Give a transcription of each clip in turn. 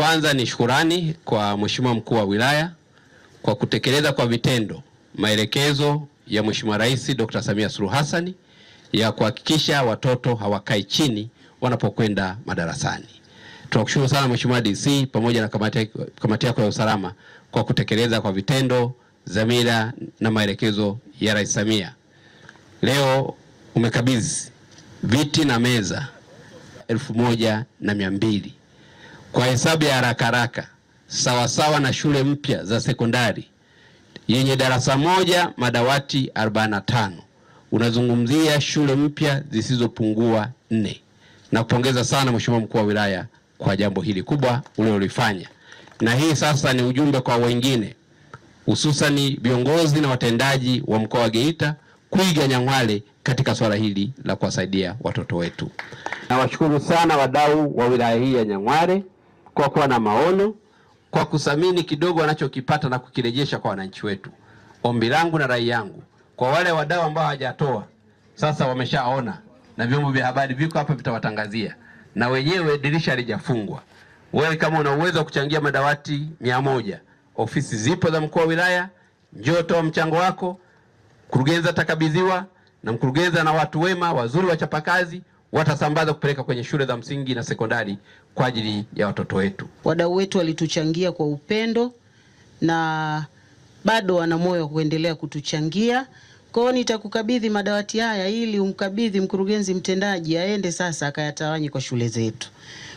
Kwanza ni shukurani kwa Mheshimiwa Mkuu wa Wilaya kwa kutekeleza kwa vitendo maelekezo ya Mheshimiwa Rais Dr. Samia Suluhu Hassan ya kuhakikisha watoto hawakai chini wanapokwenda madarasani. Tunakushukuru sana Mheshimiwa DC pamoja na kamati yako ya usalama kwa kutekeleza kwa vitendo dhamira na maelekezo ya Rais Samia. Leo umekabidhi viti na meza 1200 kwa hesabu ya haraka sawa na shule mpya za sekondari yenye darasa moja madawati 45. Unazungumzia shule mpya zisizopungua 4. Na kupongeza sana Mheshimiwa Mkuu wa Wilaya kwa jambo hili kubwa ulilofanya. Na hii sasa ni ujumbe kwa wengine, hususani viongozi na watendaji wa mkoa wa Geita kuiga Nyang'hwale katika swala hili la kuwasaidia watoto wetu. Nawashukuru sana wadau wa wilaya hii ya Nyang'hwale kwa kuwa na maono, kwa kuthamini kidogo wanachokipata na kukirejesha kwa wananchi wetu. Ombi langu na rai yangu kwa wale wadau ambao hawajatoa, sasa wameshaona na vyombo vya habari viko hapa vitawatangazia, na wenyewe dirisha halijafungwa. Wewe kama una uwezo wa kuchangia madawati 100, ofisi zipo za mkuu wa wilaya, njoo toa mchango wako. Mkurugenzi atakabidhiwa, na mkurugenzi na watu wema wazuri wachapakazi watasambaza kupeleka kwenye shule za msingi na sekondari kwa ajili ya watoto wetu. Wadau wetu walituchangia kwa upendo na bado wana moyo kuendelea kutuchangia. Kwa hiyo nitakukabidhi madawati haya ili umkabidhi mkurugenzi mtendaji aende sasa akayatawanye kwa shule zetu.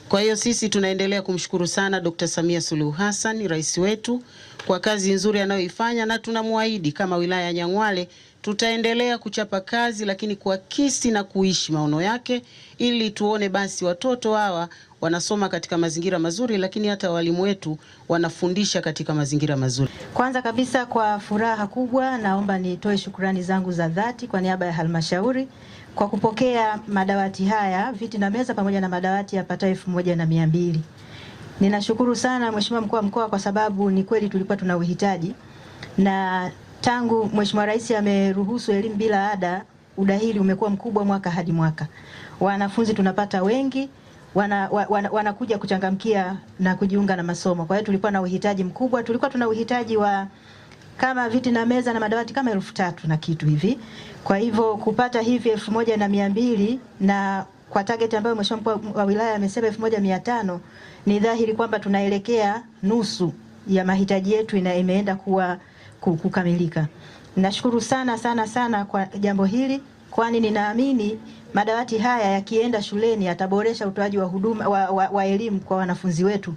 Kwa hiyo sisi tunaendelea kumshukuru sana Dr. Samia Suluhu Hassan, rais wetu, kwa kazi nzuri anayoifanya, na tunamwaahidi kama wilaya ya Nyang'hwale tutaendelea kuchapa kazi, lakini kuakisi na kuishi maono yake, ili tuone basi watoto hawa wanasoma katika mazingira mazuri, lakini hata walimu wetu wanafundisha katika mazingira mazuri. Kwanza kabisa, kwa furaha kubwa naomba nitoe shukrani zangu za dhati kwa niaba ya halmashauri kwa kupokea madawati haya, viti na meza pamoja na madawati yapatayo 1200. Ninashukuru sana Mheshimiwa Mkuu wa Mkoa kwa sababu ni kweli tulikuwa tuna uhitaji, na tangu Mheshimiwa Rais ameruhusu elimu bila ada, udahili umekuwa mkubwa mwaka hadi mwaka. Wanafunzi tunapata wengi, wanakuja kuchangamkia na kujiunga na masomo. Kwa hiyo tulikuwa na uhitaji mkubwa, tulikuwa tuna uhitaji wa kama viti na meza na madawati kama 3000 na kitu hivi. Kwa hivyo kupata hivi 1200 na kwa target ambayo Mheshimiwa Mkuu wa Wilaya amesema 1500, ni dhahiri kwamba tunaelekea nusu ya mahitaji yetu imeenda kuwa kukamilika. Nashukuru sana kwa jambo hili, kwani ninaamini madawati haya yakienda shuleni yataboresha utoaji wa huduma wa elimu kwa wanafunzi wetu,